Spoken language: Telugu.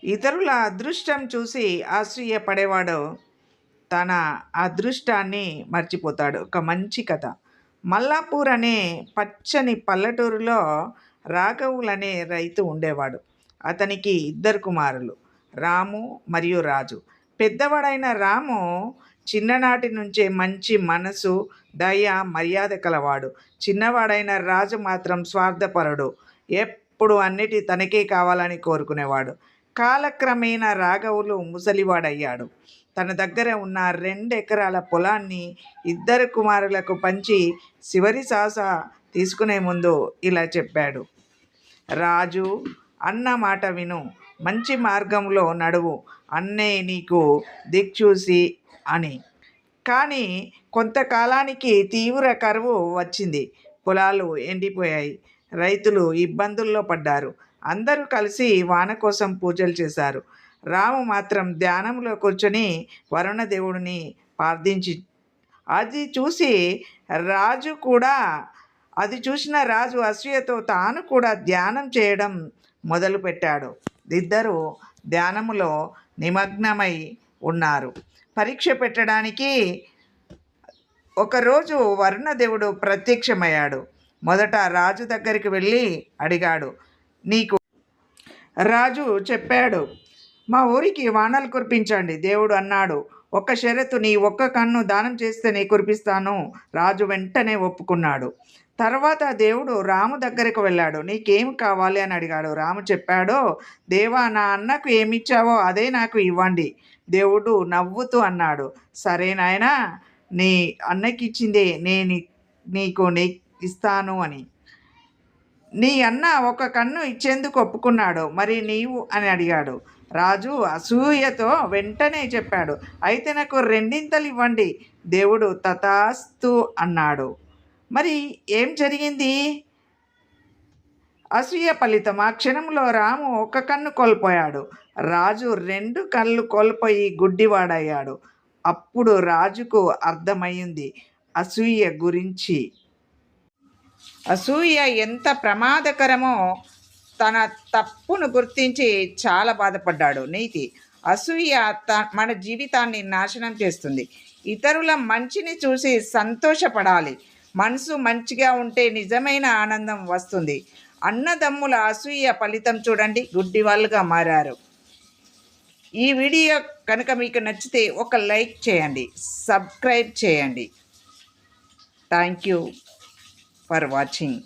ఇతరుల అదృష్టం చూసి ఆశ్చర్యపడేవాడు తన అదృష్టాన్ని మర్చిపోతాడు. ఒక మంచి కథ. మల్లాపూర్ అనే పచ్చని పల్లెటూరులో రాఘవులనే రైతు ఉండేవాడు. అతనికి 2 కుమారులు, రాము మరియు రాజు. పెద్దవాడైన రాము చిన్ననాటి నుంచే మంచి మనసు, దయ, మర్యాద కలవాడు. చిన్నవాడైన రాజు మాత్రం స్వార్థపరుడు. ఎప్పుడు అన్నిటి తనకే కావాలని కోరుకునేవాడు. కాలక్రమేణా రాఘవులు ముసలివాడయ్యాడు. తన దగ్గర ఉన్న 2 ఎకరాల పొలాన్ని 2 కుమారులకు పంచి చివరి శ్వాస తీసుకునే ముందు ఇలా చెప్పాడు: రాజు, అన్న మాట విను, మంచి మార్గంలో నడువు, అన్నే నీకు దిక్చూసి అని. కానీ కొంతకాలానికి తీవ్ర కరువు వచ్చింది. పొలాలు ఎండిపోయాయి. రైతులు ఇబ్బందుల్లో పడ్డారు. అందరూ కలిసి వాన కోసం పూజలు చేశారు. రాము మాత్రం ధ్యానంలో కూర్చొని వరుణదేవుడిని ప్రార్థించి అది చూసిన రాజు అసూయతో తాను కూడా ధ్యానం చేయడం మొదలుపెట్టాడు. ఇద్దరు ధ్యానములో నిమగ్నమై ఉన్నారు. పరీక్ష పెట్టడానికి ఒకరోజు వరుణదేవుడు ప్రత్యక్షమయ్యాడు. మొదట రాజు దగ్గరికి వెళ్ళి అడిగాడు, నీకు రాజు చెప్పాడు, మా ఊరికి వానలు కురిపించండి. దేవుడు అన్నాడు, ఒక్క షరతు, నీ ఒక్క కన్ను దానం చేస్తేనే కురిపిస్తాను. రాజు వెంటనే ఒప్పుకున్నాడు. తర్వాత దేవుడు రాము దగ్గరకు వెళ్ళాడు. నీకేం కావాలి అని అడిగాడు. రాము చెప్పాడు, దేవా, నా అన్నకు ఏమిచ్చావో అదే నాకు ఇవ్వండి. దేవుడు నవ్వుతూ అన్నాడు, సరే నాయనా, నీ అన్నకి ఇచ్చిందే నీకు ఇస్తాను అని. నీ అన్న ఒక కన్ను ఇచ్చేందుకు ఒప్పుకున్నాడు, మరి నీవు అని అడిగాడు. రాజు అసూయతో వెంటనే చెప్పాడు, అయితే నాకు 2 ఇవ్వండి. దేవుడు తథాస్తు అన్నాడు. మరి ఏం జరిగింది? అసూయ ఫలితం. ఆ క్షణంలో రాము ఒక కన్ను కోల్పోయాడు. రాజు 2 కళ్ళు కోల్పోయి గుడ్డివాడయ్యాడు. అప్పుడు రాజుకు అర్థమైంది అసూయ గురించి. అసూయ ఎంత ప్రమాదకరమో తన తప్పును గుర్తించి చాలా బాధపడ్డాడు. నీతి: అసూయ మన జీవితాన్ని నాశనం చేస్తుంది. ఇతరుల మంచిని చూసి సంతోషపడాలి. మనసు మంచిగా ఉంటే నిజమైన ఆనందం వస్తుంది. అన్నదమ్ముల అసూయ ఫలితం చూడండి, గుడ్డి వాళ్ళుగా మారారు. ఈ వీడియో కనుక మీకు నచ్చితే ఒక లైక్ చేయండి, సబ్స్క్రైబ్ చేయండి. Thank you for watching.